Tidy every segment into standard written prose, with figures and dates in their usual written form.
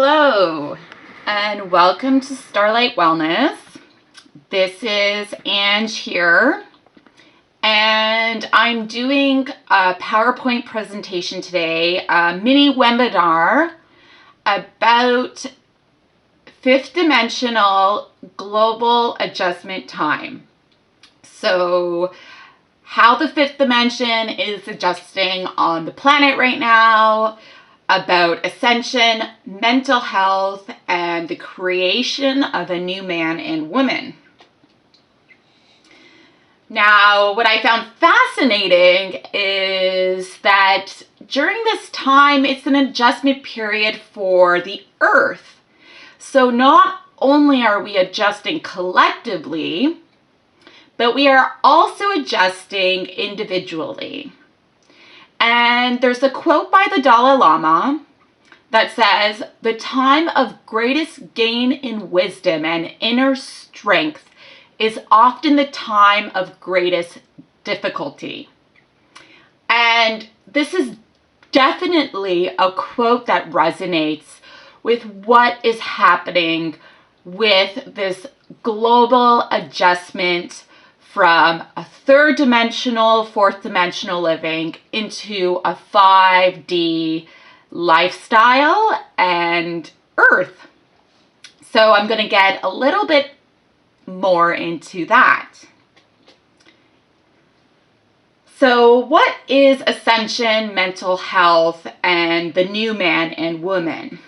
Hello, and welcome to Starlight Wellness. This is Ange here, and I'm doing a PowerPoint presentation today, a mini webinar about fifth dimensional global adjustment time. So, how the fifth dimension is adjusting on the planet right now, about ascension, mental health, and the creation of a new man and woman. Now, what I found fascinating is that during this time, it's an adjustment period for the Earth. So not only are we adjusting collectively, but we are also adjusting individually. And there's a quote by the Dalai Lama that says, "The time of greatest gain in wisdom and inner strength is often the time of greatest difficulty." And this is definitely a quote that resonates with what is happening with this global adjustment from a third dimensional, fourth dimensional living into a 5D lifestyle and Earth. So I'm going to get a little bit more into that. So what is ascension, mental health, and the new man and woman?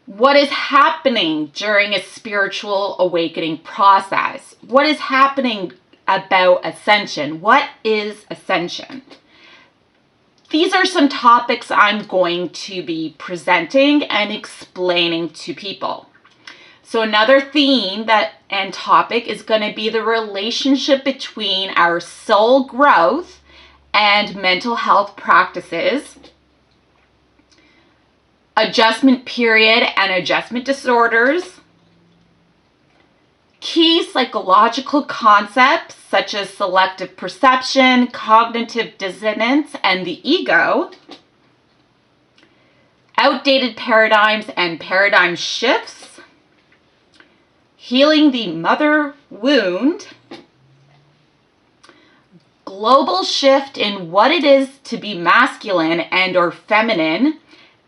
What is happening during a spiritual awakening process? What is happening about ascension? What is ascension? These are some topics I'm going to be presenting and explaining to people. So another theme and topic is going to be the relationship between our soul growth and mental health practices, adjustment period and adjustment disorders, key psychological concepts such as selective perception, cognitive dissonance, and the ego, outdated paradigms and paradigm shifts, healing the mother wound, global shift in what it is to be masculine and or feminine,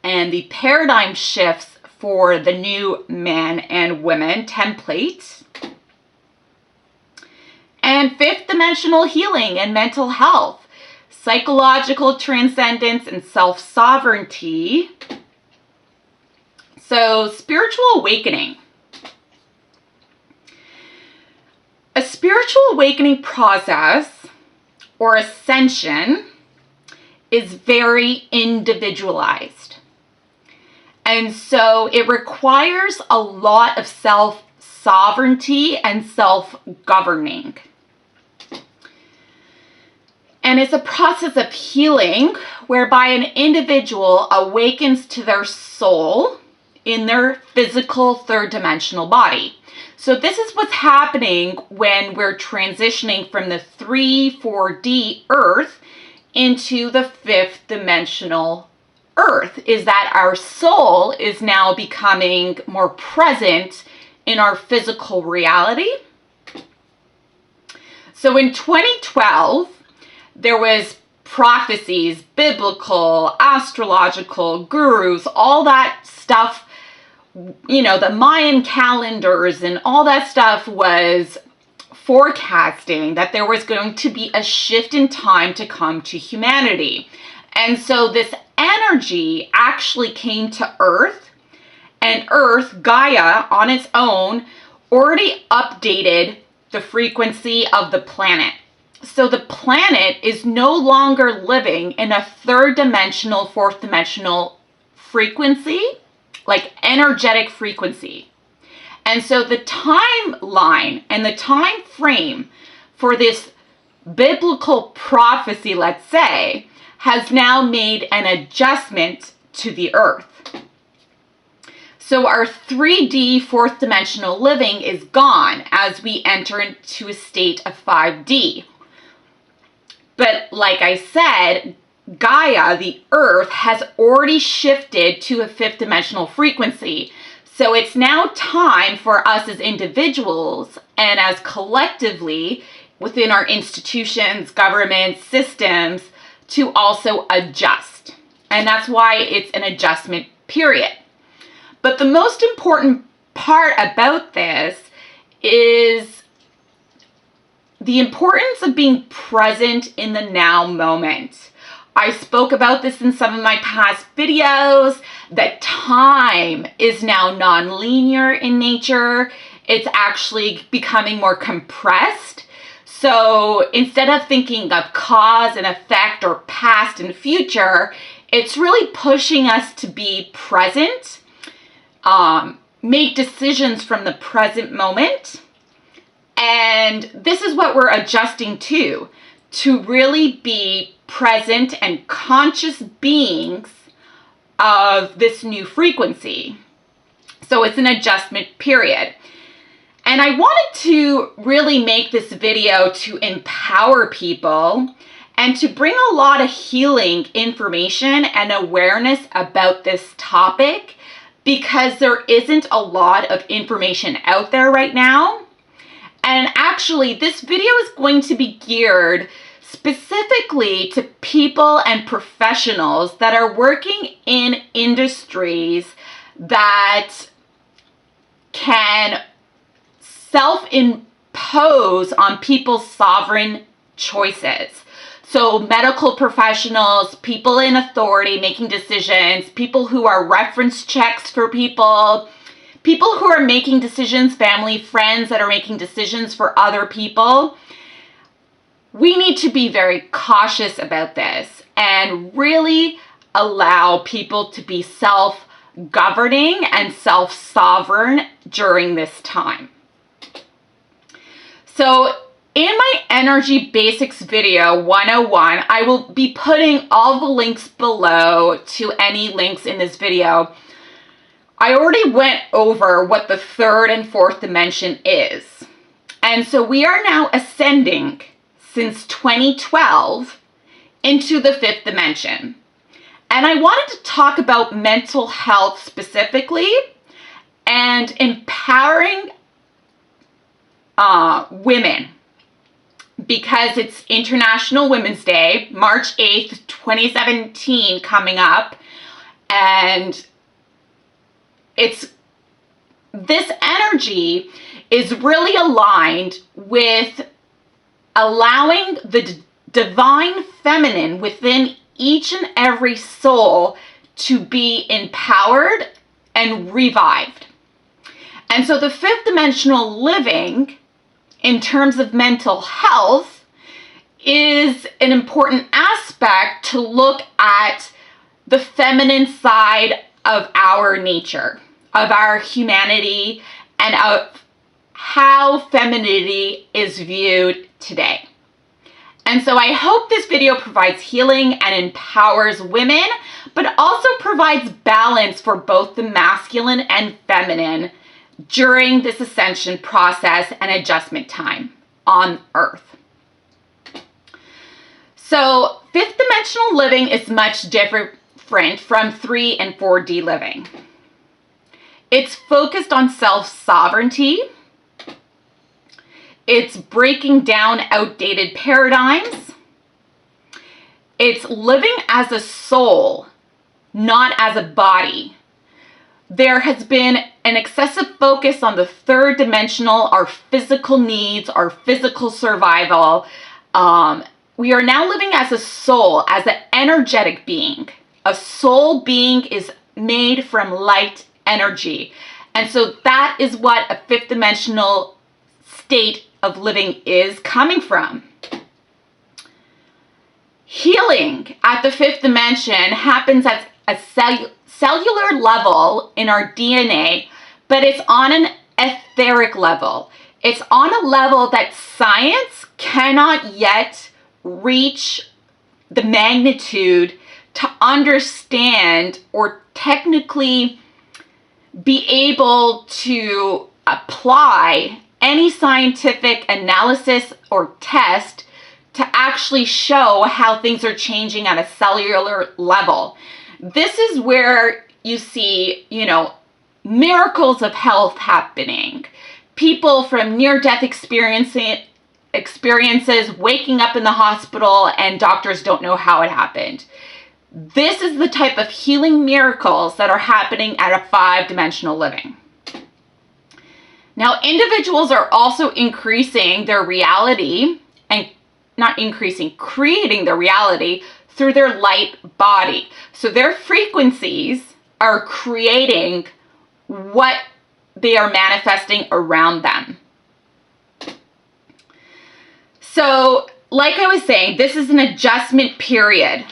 and the paradigm shifts for the new man and woman template, and fifth dimensional healing and mental health, psychological transcendence and self-sovereignty. So, spiritual awakening. A spiritual awakening process or ascension is very individualized. And so it requires a lot of self-sovereignty and self-governing. And it's a process of healing whereby an individual awakens to their soul in their physical third dimensional body. So this is what's happening when we're transitioning from the 3-4D Earth into the fifth dimensional Earth, is that our soul is now becoming more present in our physical reality. So in 2012, there was prophecies, biblical, astrological, gurus, all that stuff, the Mayan calendars and all that stuff was forecasting that there was going to be a shift in time to come to humanity. And so this energy actually came to Earth, and Earth, Gaia, on its own, already updated the frequency of the planet. So the planet is no longer living in a third dimensional, fourth dimensional frequency, like energetic frequency. And so the timeline and the time frame for this biblical prophecy, let's say, has now made an adjustment to the Earth. So our 3D fourth dimensional living is gone as we enter into a state of 5D. But like I said, Gaia, the Earth, has already shifted to a fifth dimensional frequency. So it's now time for us as individuals and as collectively within our institutions, governments, systems to also adjust. And that's why it's an adjustment period. But the most important part about this is the importance of being present in the now moment. I spoke about this in some of my past videos, that time is now non-linear in nature. It's actually becoming more compressed. So instead of thinking of cause and effect or past and future, it's really pushing us to be present, make decisions from the present moment. And this is what we're adjusting to really be present and conscious beings of this new frequency. So it's an adjustment period. And I wanted to really make this video to empower people and to bring a lot of healing information and awareness about this topic, because there isn't a lot of information out there right now. And actually, this video is going to be geared specifically to people and professionals that are working in industries that can self-impose on people's sovereign choices. So medical professionals, people in authority making decisions, people who are reference checks for people who are making decisions, family, friends that are making decisions for other people. We need to be very cautious about this and really allow people to be self-governing and self-sovereign during this time. So in my Energy Basics video 101, I will be putting all the links below to any links in this video. I already went over what the third and fourth dimension is. And so we are now ascending since 2012 into the fifth dimension. And I wanted to talk about mental health specifically and empowering women, because it's International Women's Day, March 8th, 2017 coming up. And this energy is really aligned with allowing the divine feminine within each and every soul to be empowered and revived. And so the fifth dimensional living, in terms of mental health, is an important aspect to look at the feminine side of our nature, of our humanity, and of how femininity is viewed today. And so I hope this video provides healing and empowers women, but also provides balance for both the masculine and feminine during this ascension process and adjustment time on Earth. So fifth dimensional living is much different from 3 and 4D living. It's focused on self-sovereignty. It's breaking down outdated paradigms. It's living as a soul, not as a body. There has been an excessive focus on the third dimensional, our physical needs, our physical survival. We are now living as a soul, as an energetic being. A soul being is made from light energy. And so that is what a fifth dimensional state of living is coming from. Healing at the fifth dimension happens at a cellular level in our DNA, but it's on an etheric level. It's on a level that science cannot yet reach the magnitude to understand or technically be able to apply any scientific analysis or test to actually show how things are changing at a cellular level. This is where you see, miracles of health happening. People from near-death experiences waking up in the hospital and doctors don't know how it happened. This is the type of healing miracles that are happening at a 5-dimensional living. Now, individuals are also increasing their reality, and creating their reality through their light body. So their frequencies are creating what they are manifesting around them. So, like I was saying, this is an adjustment period.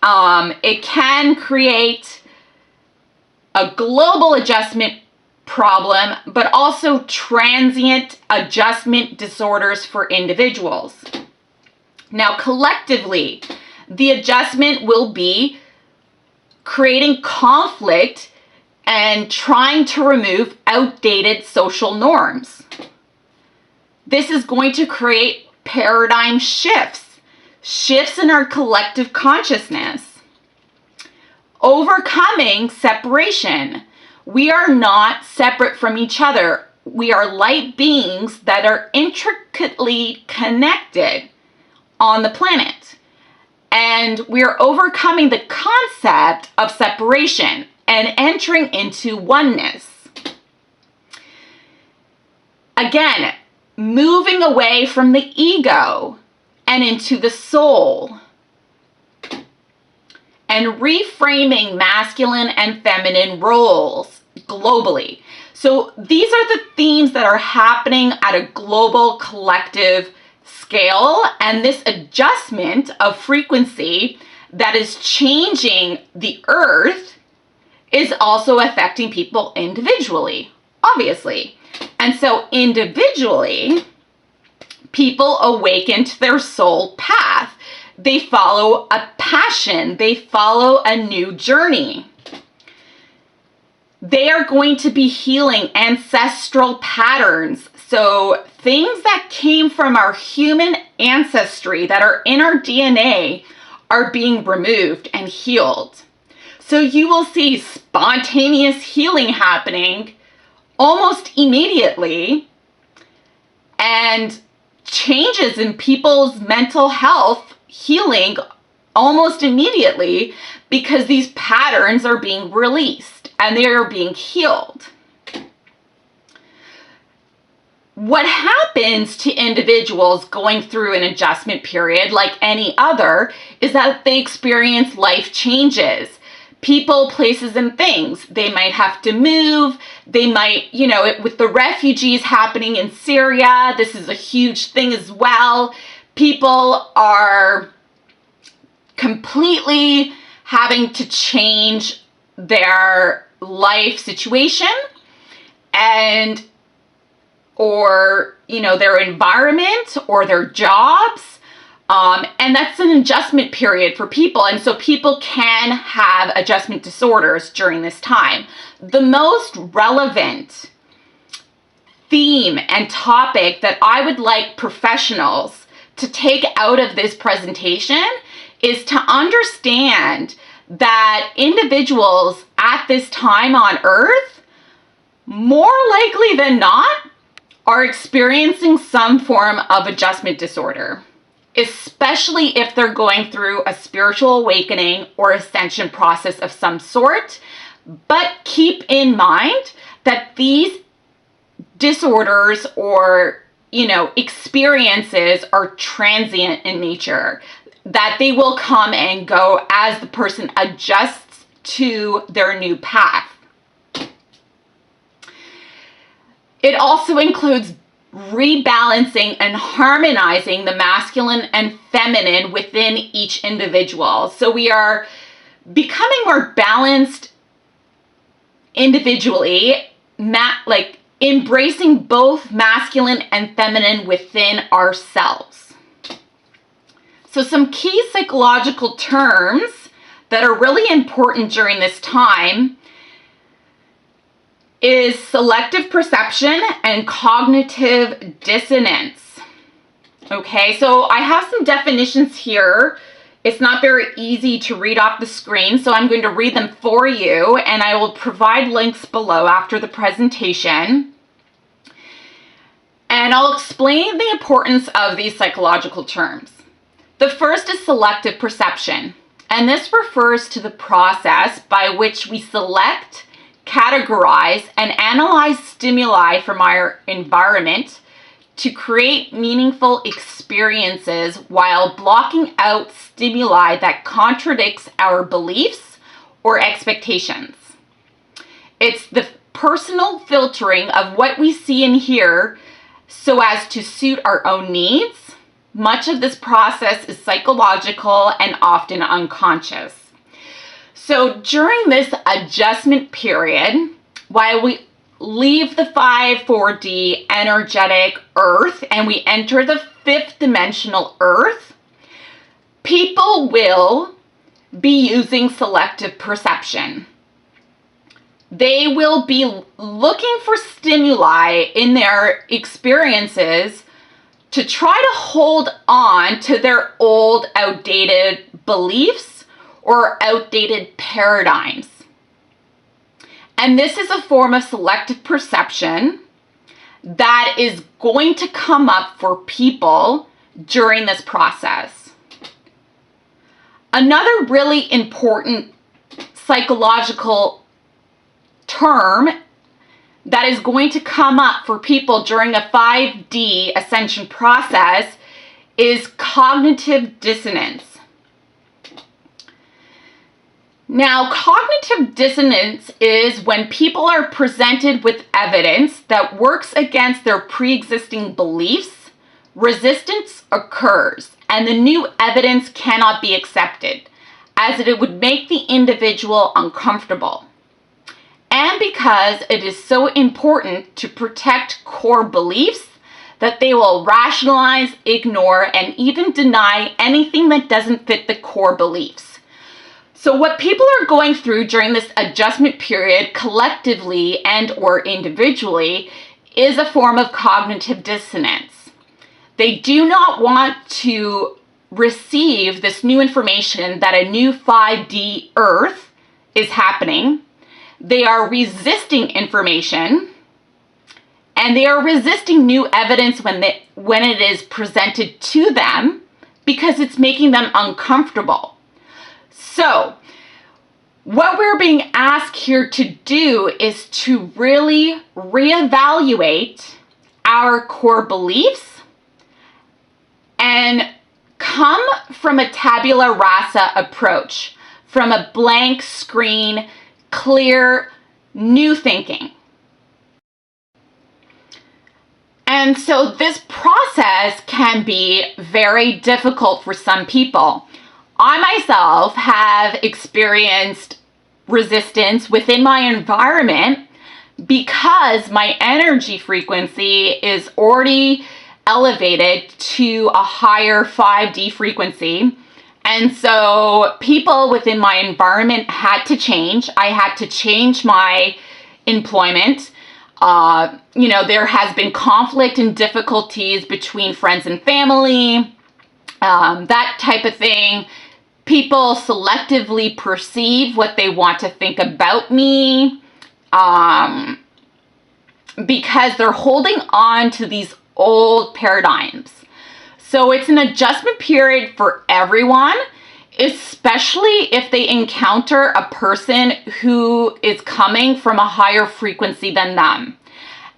It can create a global adjustment problem, but also transient adjustment disorders for individuals. Now, collectively, the adjustment will be creating conflict and trying to remove outdated social norms. This is going to create paradigm shifts in our collective consciousness. Overcoming separation. We are not separate from each other. We are light beings that are intricately connected on the planet. And we are overcoming the concept of separation and entering into oneness. Again, moving away from the ego and into the soul. And reframing masculine and feminine roles globally. So these are the themes that are happening at a global collective scale, and this adjustment of frequency that is changing the earth is also affecting people individually, obviously. And so individually, people awaken to their soul path. They follow a passion. They follow a new journey. They are going to be healing ancestral patterns. So things that came from our human ancestry that are in our DNA are being removed and healed. So you will see spontaneous healing happening almost immediately, and changes in people's mental health healing almost immediately, because these patterns are being released and they are being healed. What happens to individuals going through an adjustment period, like any other, is that they experience life changes. People, places, and things. They might have to move. They might, with the refugees happening in Syria, this is a huge thing as well. People are completely having to change their life situation or their environment or their jobs. And that's an adjustment period for people. And so people can have adjustment disorders during this time. The most relevant theme and topic that I would like professionals to take out of this presentation is to understand that individuals at this time on Earth, more likely than not, are experiencing some form of adjustment disorder, especially if they're going through a spiritual awakening or ascension process of some sort. But keep in mind that these disorders or, experiences are transient in nature, that they will come and go as the person adjusts to their new path. It also includes rebalancing and harmonizing the masculine and feminine within each individual. So we are becoming more balanced individually, embracing both masculine and feminine within ourselves. So some key psychological terms that are really important during this time is selective perception and cognitive dissonance. Okay, so I have some definitions here. It's not very easy to read off the screen, so I'm going to read them for you, and I will provide links below after the presentation. And I'll explain the importance of these psychological terms. The first is selective perception, and this refers to the process by which we select, categorize, and analyze stimuli from our environment to create meaningful experiences while blocking out stimuli that contradicts our beliefs or expectations. It's the personal filtering of what we see and hear so as to suit our own needs. Much of this process is psychological and often unconscious. So during this adjustment period, while we leave the 5-4D energetic earth and we enter the 5th dimensional earth, people will be using selective perception. They will be looking for stimuli in their experiences to try to hold on to their old, outdated beliefs or outdated paradigms. And this is a form of selective perception that is going to come up for people during this process. Another really important psychological term that is going to come up for people during a 5D ascension process is cognitive dissonance. Now, cognitive dissonance is when people are presented with evidence that works against their pre-existing beliefs, resistance occurs, and the new evidence cannot be accepted, as it would make the individual uncomfortable. And because it is so important to protect core beliefs that they will rationalize, ignore, and even deny anything that doesn't fit the core beliefs. So what people are going through during this adjustment period, collectively and or individually, is a form of cognitive dissonance. They do not want to receive this new information that a new 5D Earth is happening. They are resisting information, and they are resisting new evidence when it is presented to them because it's making them uncomfortable. So, what we're being asked here to do is to really reevaluate our core beliefs and come from a tabula rasa approach, from a blank screen, clear, new thinking. And so this process can be very difficult for some people. I myself have experienced resistance within my environment because my energy frequency is already elevated to a higher 5D frequency. And so people within my environment had to change. I had to change my employment. There has been conflict and difficulties between friends and family, that type of thing. People selectively perceive what they want to think about me because they're holding on to these old paradigms. So it's an adjustment period for everyone, especially if they encounter a person who is coming from a higher frequency than them.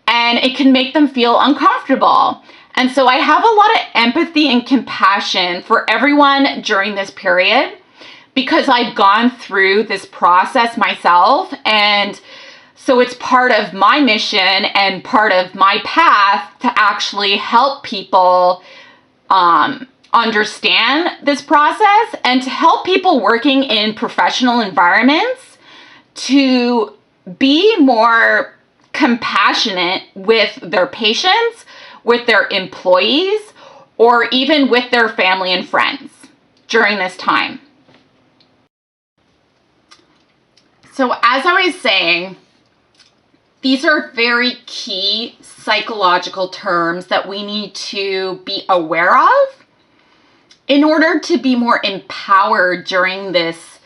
And it can make them feel uncomfortable. And so I have a lot of empathy and compassion for everyone during this period because I've gone through this process myself. And so it's part of my mission and part of my path to actually help people understand this process and to help people working in professional environments to be more compassionate with their patients, with their employees, or even with their family and friends during this time. So as I was saying, these are very key psychological terms that we need to be aware of in order to be more empowered during this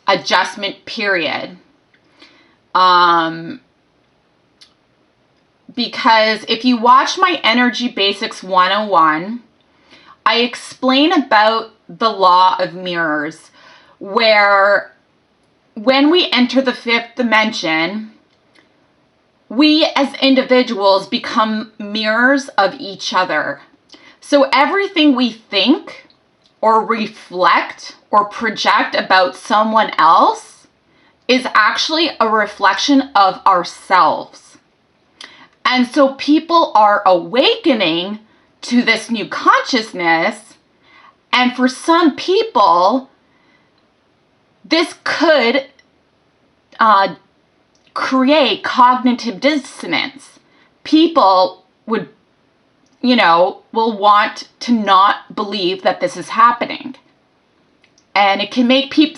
adjustment period. Because if you watch my Energy Basics 101, I explain about the law of mirrors, where when we enter the fifth dimension, we as individuals become mirrors of each other. So everything we think or reflect or project about someone else is actually a reflection of ourselves. And so people are awakening to this new consciousness, and for some people, this could create cognitive dissonance. People will want to not believe that this is happening. And it can make it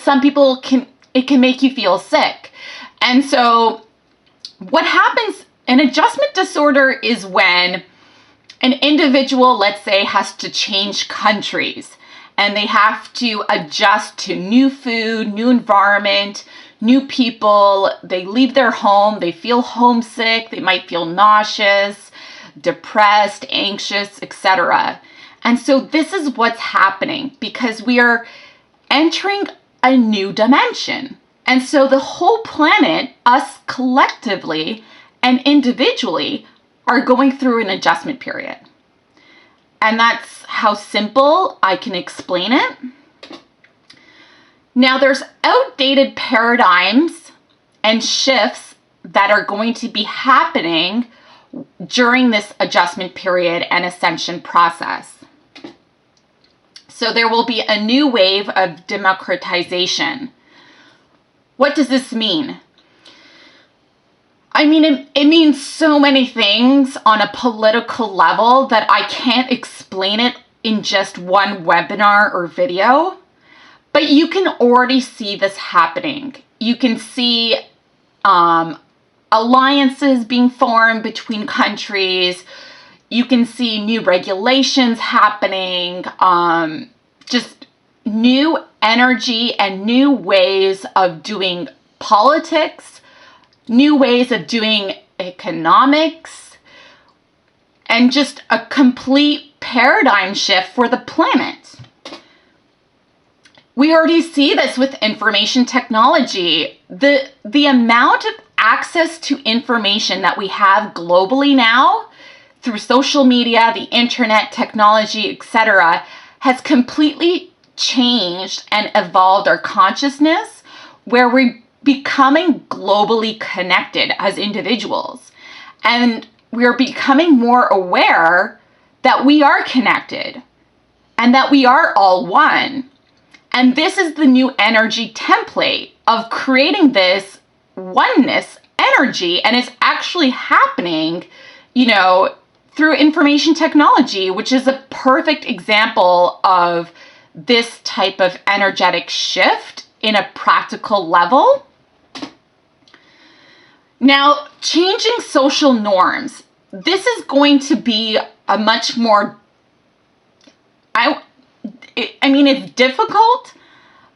can make you feel sick. And so what happens, an adjustment disorder is when an individual, let's say, has to change countries and they have to adjust to new food, new environment, new people. They leave their home, they feel homesick, they might feel nauseous, depressed, anxious, etc. And so this is what's happening because we are entering a new dimension. And so the whole planet, us collectively and individually, are going through an adjustment period. And that's how simple I can explain it. Now, there's outdated paradigms and shifts that are going to be happening during this adjustment period and ascension process. So there will be a new wave of democratization. What does this mean? I mean, it means so many things on a political level that I can't explain it in just one webinar or video. But you can already see this happening. You can see alliances being formed between countries. You can see new regulations happening, just new energy and new ways of doing politics, new ways of doing economics, and just a complete paradigm shift for the planet. We already see this with information technology. The amount of access to information that we have globally now through social media, the internet, technology, etc., has completely changed and evolved our consciousness, where we're becoming globally connected as individuals. And we're becoming more aware that we are connected and that we are all one. And this is the new energy template of creating this oneness energy. And it's actually happening, through information technology, which is a perfect example of this type of energetic shift in a practical level. Now, changing social norms. This is going to be a much more, it's difficult,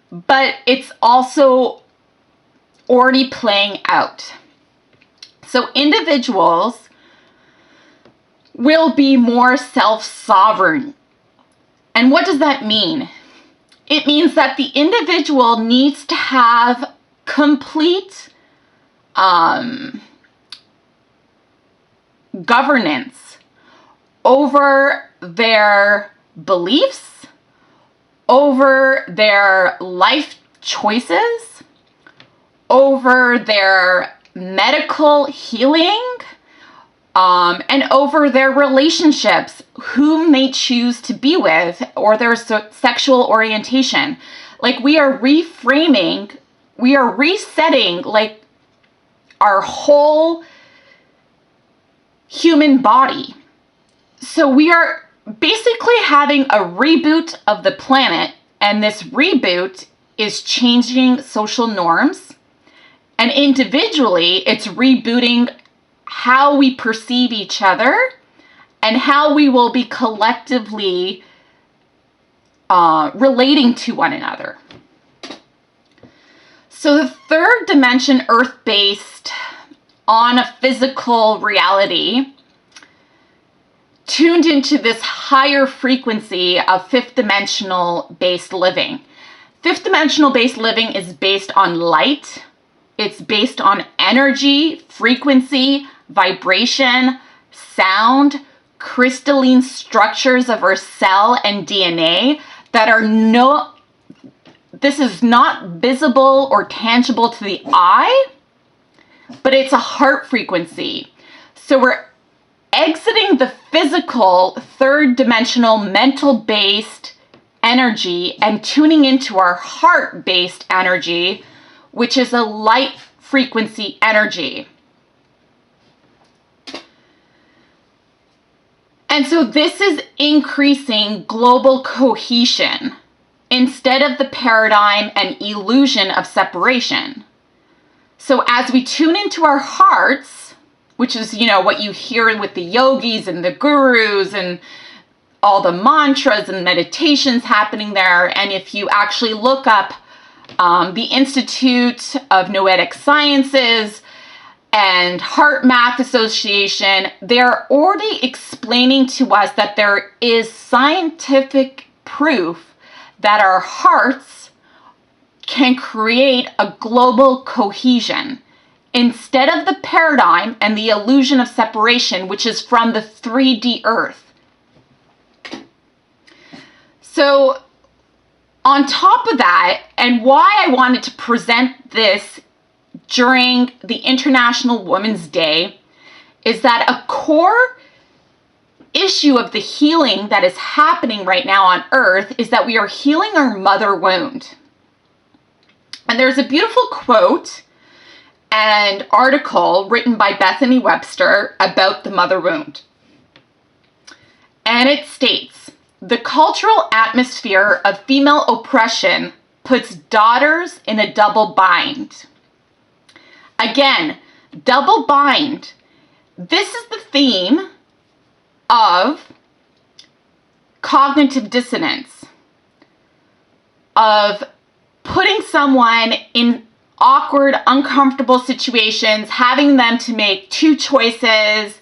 but it's also already playing out. So individuals will be more self-sovereign. And what does that mean? It means that the individual needs to have complete governance over their beliefs, over their life choices, over their medical healing, and over their relationships, whom they choose to be with, or their sexual orientation. Like, we are reframing, we are resetting, like, our whole human body. So we are basically having a reboot of the planet, and this reboot is changing social norms, and individually it's rebooting how we perceive each other and how we will be collectively relating to one another. So the third dimension, earth-based, on a physical reality, tuned into this higher frequency of fifth dimensional based living. Fifth dimensional based living is based on light. It's based on energy, frequency, vibration, sound, crystalline structures of our cell and DNA that are this is not visible or tangible to the eye, but it's a heart frequency. So we're exiting the physical, third dimensional, mental based energy and tuning into our heart based energy, which is a light frequency energy. And so this is increasing global cohesion instead of the paradigm and illusion of separation. So as we tune into our hearts, which is, what you hear with the yogis and the gurus and all the mantras and meditations happening there. And if you actually look up the Institute of Noetic Sciences and Heart Math Association, they're already explaining to us that there is scientific proof that our hearts can create a global cohesion instead of the paradigm and the illusion of separation, which is from the 3D earth. So on top of that, and why I wanted to present this during the International Women's Day, is that a core issue of the healing that is happening right now on Earth is that we are healing our mother wound. And there's a beautiful quote and article written by Bethany Webster about the mother wound. And it states, the cultural atmosphere of female oppression puts daughters in a double bind. Again, double bind. This is the theme of cognitive dissonance, of putting someone in awkward, uncomfortable situations, having them to make two choices,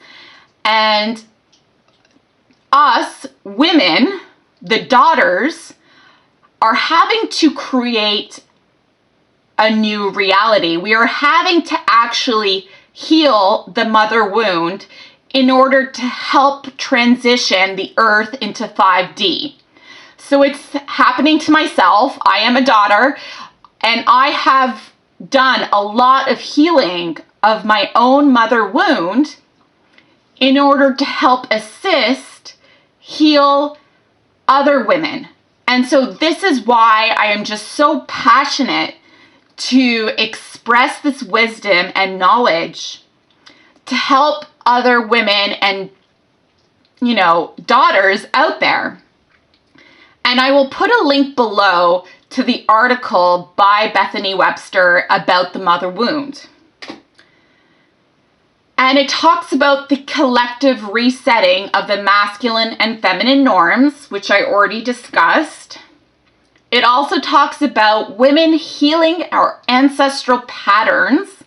and us, women, the daughters, are having to create a new reality. We are having to actually heal the mother wound in order to help transition the earth into 5D. So it's happening to myself. I am a daughter, and I have done a lot of healing of my own mother wound in order to help assist heal other women. And so this is why I am just so passionate to express this wisdom and knowledge to help other women and, daughters out there. And I will put a link below to the article by Bethany Webster about the mother wound. And it talks about the collective resetting of the masculine and feminine norms, which I already discussed. It also talks about women healing our ancestral patterns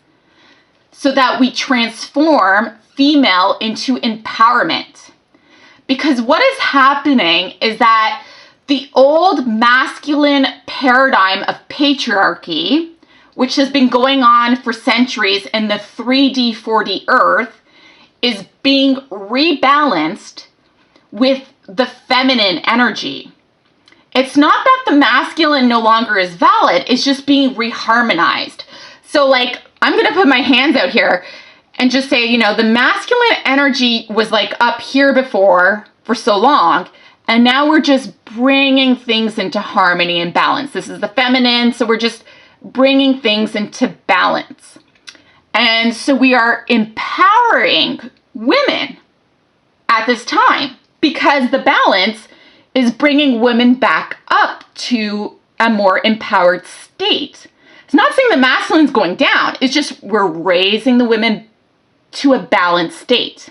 so that we transform female into empowerment. Because what is happening is that the old masculine paradigm of patriarchy, which has been going on for centuries in the 3D, 4D earth, is being rebalanced with the feminine energy. It's not that the masculine no longer is valid, it's just being reharmonized. So I'm going to put my hands out here and just say, the masculine energy was up here before for so long, and now we're just bringing things into harmony and balance. This is the feminine, so we're just bringing things into balance. And so we are empowering women at this time because the balance is bringing women back up to a more empowered state. It's not saying the masculine's going down. It's just we're raising the women to a balanced state.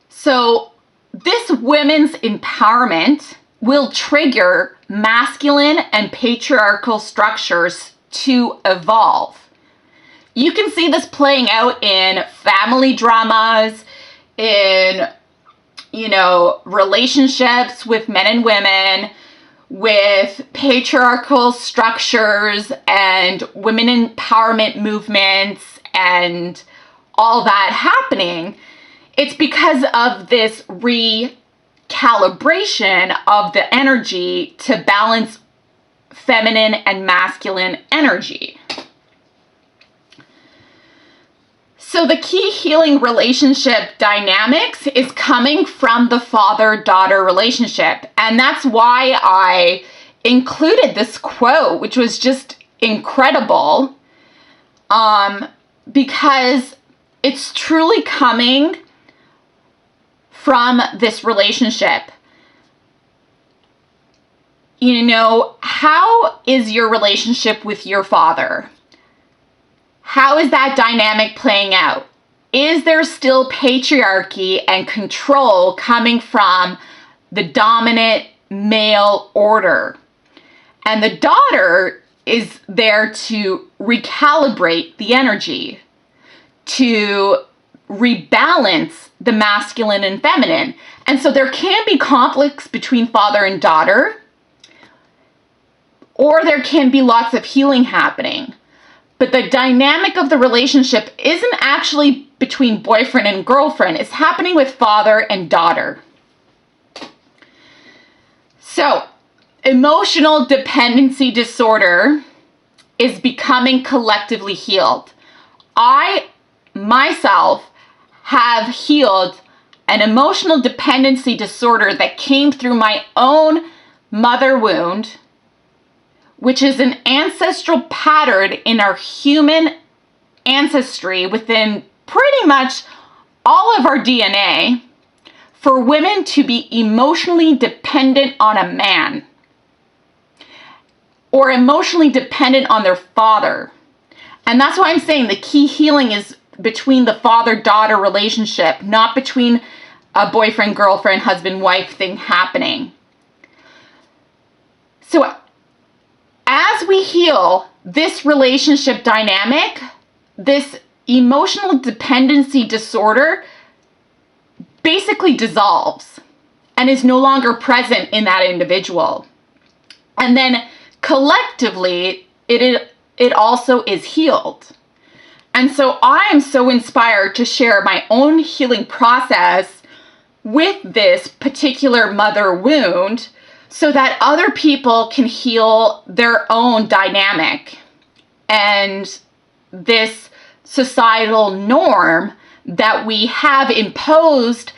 So this women's empowerment will trigger masculine and patriarchal structures to evolve. You can see this playing out in family dramas, in, relationships with men and women, with patriarchal structures and women empowerment movements and all that happening. It's because of this recalibration of the energy to balance feminine and masculine energy. So the key healing relationship dynamics is coming from the father-daughter relationship. And that's why I included this quote, which was just incredible, because it's truly coming from this relationship. How is your relationship with your father? How is that dynamic playing out? Is there still patriarchy and control coming from the dominant male order? And the daughter is there to recalibrate the energy, to rebalance the masculine and feminine. And so there can be conflicts between father and daughter, or there can be lots of healing happening. But the dynamic of the relationship isn't actually between boyfriend and girlfriend. It's happening with father and daughter. So, emotional dependency disorder is becoming collectively healed. I, myself, have healed an emotional dependency disorder that came through my own mother wound, which is an ancestral pattern in our human ancestry within pretty much all of our DNA, for women to be emotionally dependent on a man or emotionally dependent on their father. And that's why I'm saying the key healing is between the father-daughter relationship, not between a boyfriend, girlfriend, husband, wife thing happening. So as we heal this relationship dynamic, this emotional dependency disorder basically dissolves and is no longer present in that individual. And then collectively, it also is healed. And so I am so inspired to share my own healing process with this particular mother wound, so that other people can heal their own dynamic and this societal norm that we have imposed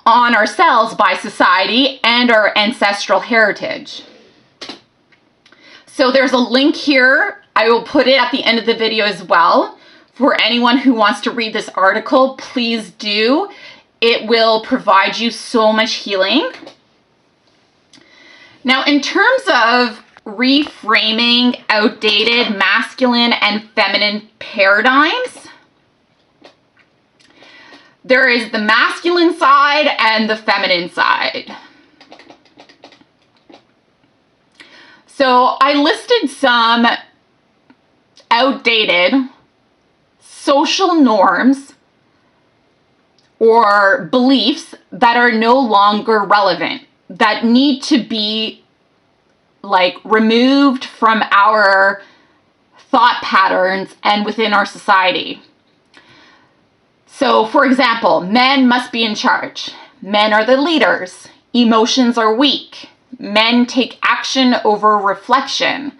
on ourselves by society and our ancestral heritage. So there's a link here. I will put it at the end of the video as well. For anyone who wants to read this article, please do. It will provide you so much healing. Now, in terms of reframing outdated masculine and feminine paradigms, there is the masculine side and the feminine side. So I listed some outdated social norms or beliefs that are no longer relevant, that need to be removed from our thought patterns and within our society. So, for example, men must be in charge. Men are the leaders. Emotions are weak. Men take action over reflection.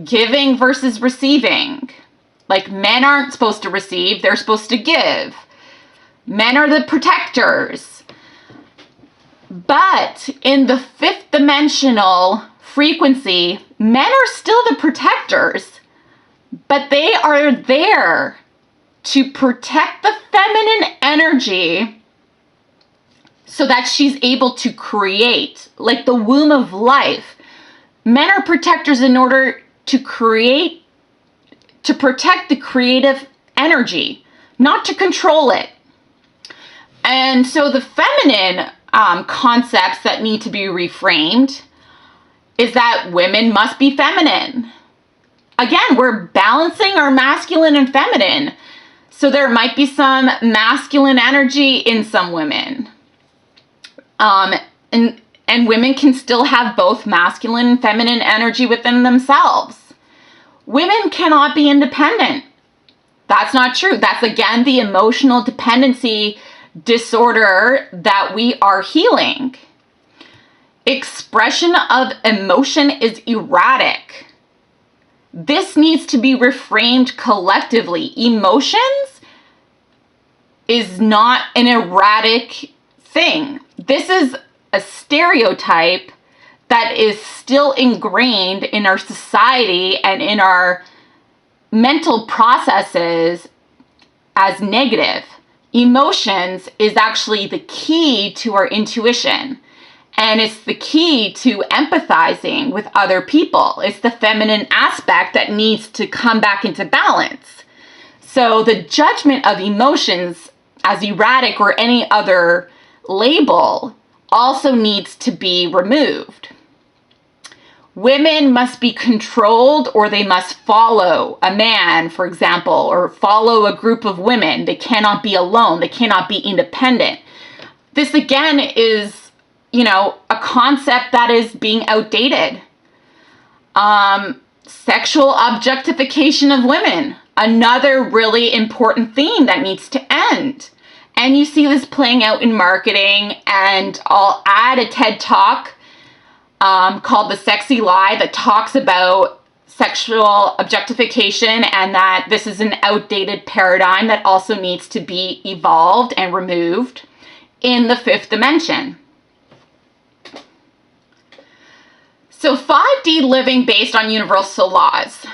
Giving versus receiving. Men aren't supposed to receive, they're supposed to give. Men are the protectors. But in the fifth dimensional frequency, men are still the protectors, but they are there to protect the feminine energy so that she's able to create, like the womb of life. Men are protectors in order to create to protect the creative energy, not to control it. And so the feminine concepts that need to be reframed is that women must be feminine. Again, we're balancing our masculine and feminine. So there might be some masculine energy in some women. And women can still have both masculine and feminine energy within themselves. Women cannot be independent. That's not true. That's, again, the emotional dependency disorder that we are healing. Expression of emotion is erratic. This needs to be reframed collectively. Emotions is not an erratic thing. This is a stereotype that is still ingrained in our society and in our mental processes as negative. Emotions is actually the key to our intuition, and it's the key to empathizing with other people. It's the feminine aspect that needs to come back into balance. So the judgment of emotions as erratic or any other label also needs to be removed. Women must be controlled, or they must follow a man, for example, or follow a group of women. They cannot be alone. They cannot be independent. This, again, is, a concept that is being outdated. Sexual objectification of women, another really important theme that needs to end. And you see this playing out in marketing, and I'll add a TED Talk called The Sexy Lie that talks about sexual objectification and that this is an outdated paradigm that also needs to be evolved and removed in the fifth dimension. So 5D living based on universal laws.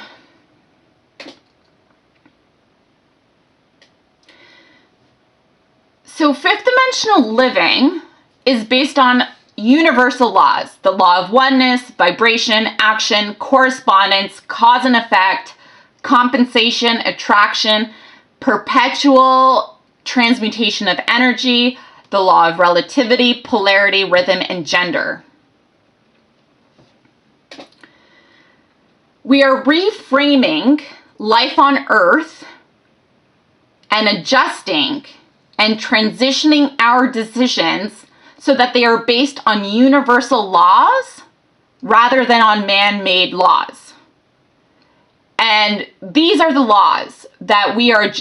So fifth dimensional living is based on universal laws, the law of oneness, vibration, action, correspondence, cause and effect, compensation, attraction, perpetual transmutation of energy, the law of relativity, polarity, rhythm, and gender. We are reframing life on Earth and adjusting and transitioning our decisions so that they are based on universal laws rather than on man-made laws. And these are the laws that we are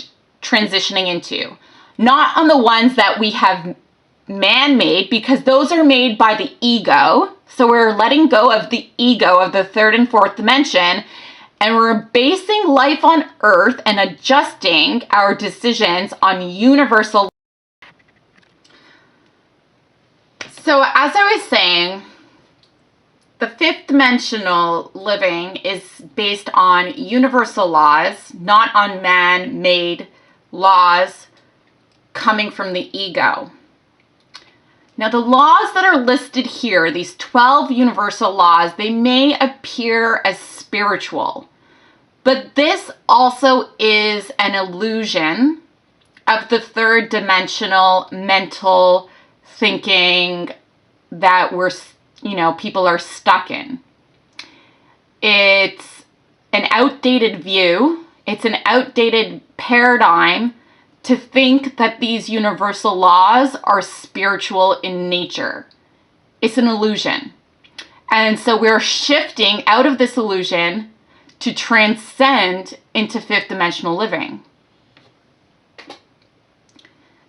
transitioning into, not on the ones that we have man-made, because those are made by the ego. So we're letting go of the ego of the third and fourth dimension, and we're basing life on Earth and adjusting our decisions on universal. So as I was saying, the fifth dimensional living is based on universal laws, not on man-made laws coming from the ego. Now, the laws that are listed here, these 12 universal laws, they may appear as spiritual, but this also is an illusion of the third dimensional mental thinking that people are stuck in. It's an outdated view. It's an outdated paradigm to think that these universal laws are spiritual in nature. It's an illusion. And so we're shifting out of this illusion to transcend into fifth dimensional living.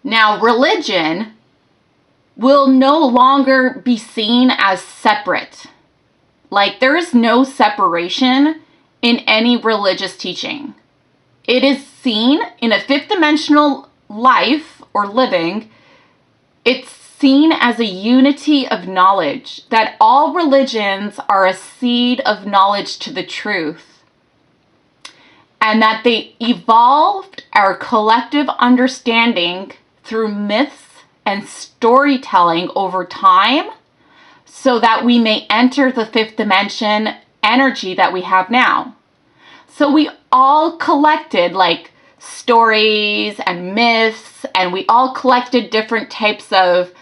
Now, religion will no longer be seen as separate. Like, there is no separation in any religious teaching. It is seen in a fifth dimensional life or living. It's seen as a unity of knowledge, that all religions are a seed of knowledge to the truth, and that they evolved our collective understanding through myths and storytelling over time so that we may enter the fifth dimension energy that we have now. So we all collected like stories and myths, and we all collected different types of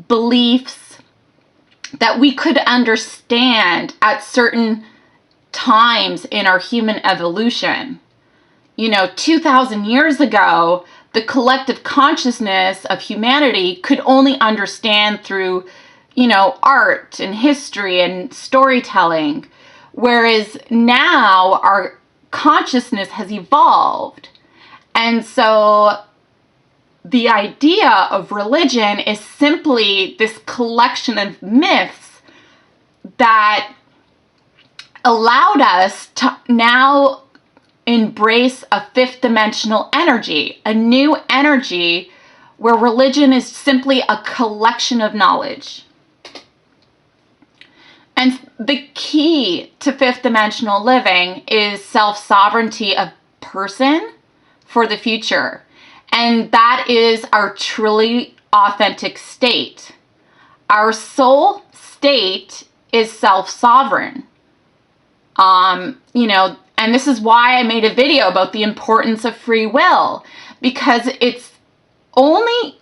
beliefs that we could understand at certain times in our human evolution. 2,000 years ago, the collective consciousness of humanity could only understand through, art and history and storytelling. Whereas now our consciousness has evolved. And so the idea of religion is simply this collection of myths that allowed us to now embrace a fifth dimensional energy, a new energy where religion is simply a collection of knowledge. And the key to fifth dimensional living is self-sovereignty of person for the future. And that is our truly authentic state. Our soul state is self-sovereign. And this is why I made a video about the importance of free will, because it's only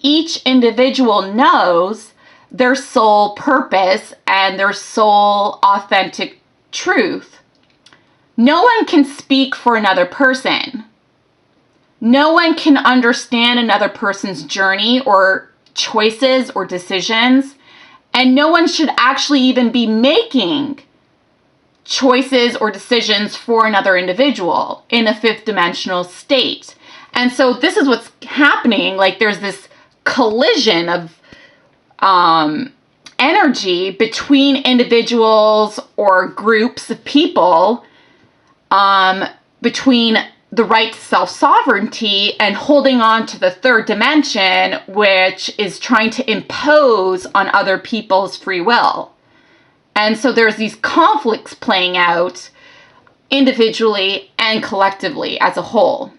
each individual knows their soul purpose and their soul authentic truth. No one can speak for another person. No one can understand another person's journey or choices or decisions, and no one should actually even be making choices or decisions for another individual in a fifth dimensional state. And so this is what's happening. Like, there's this collision of energy between individuals or groups of people, between the right to self-sovereignty and holding on to the third dimension, which is trying to impose on other people's free will. And so there's these conflicts playing out individually and collectively as a whole.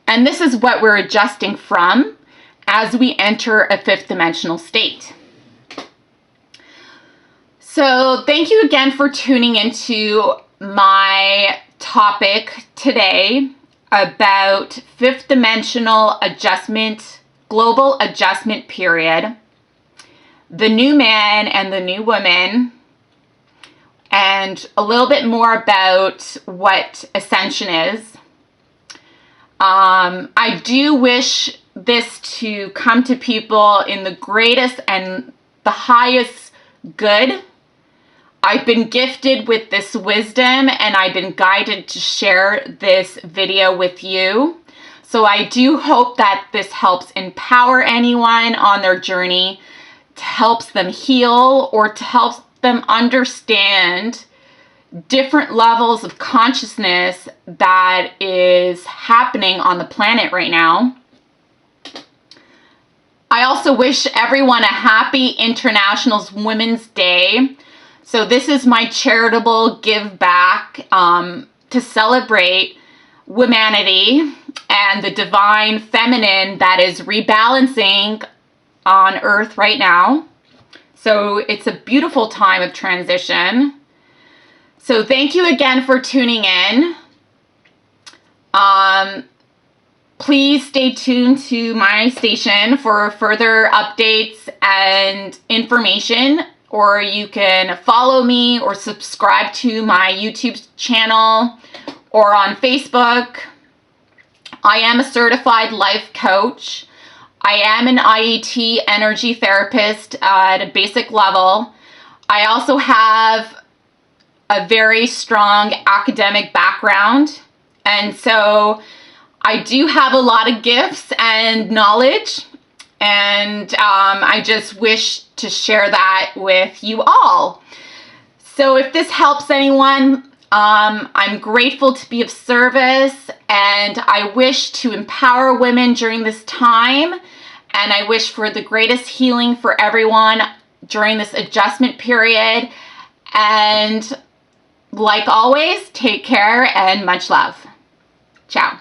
And this is what we're adjusting from as we enter a fifth dimensional state. So thank you again for tuning into my topic today about fifth dimensional adjustment, global adjustment period, the new man and the new woman, and a little bit more about what Ascension is. I do wish this to come to people in the greatest and the highest good. I've been gifted with this wisdom, and I've been guided to share this video with you. So I do hope that this helps empower anyone on their journey, to helps them heal, or to help them understand different levels of consciousness that is happening on the planet right now. I also wish everyone a happy International Women's Day. So this is my charitable give back to celebrate womanity and the divine feminine that is rebalancing on Earth right now. So it's a beautiful time of transition. So thank you again for tuning in. Please stay tuned to my station for further updates and information, or you can follow me or subscribe to my YouTube channel or on Facebook. I am a certified life coach. I am an IET energy therapist at a basic level. I also have a very strong academic background, and so I do have a lot of gifts and knowledge, and I just wish to share that with you all. So if this helps anyone, I'm grateful to be of service, and I wish to empower women during this time, and I wish for the greatest healing for everyone during this adjustment period. And like always, take care and much love. Ciao.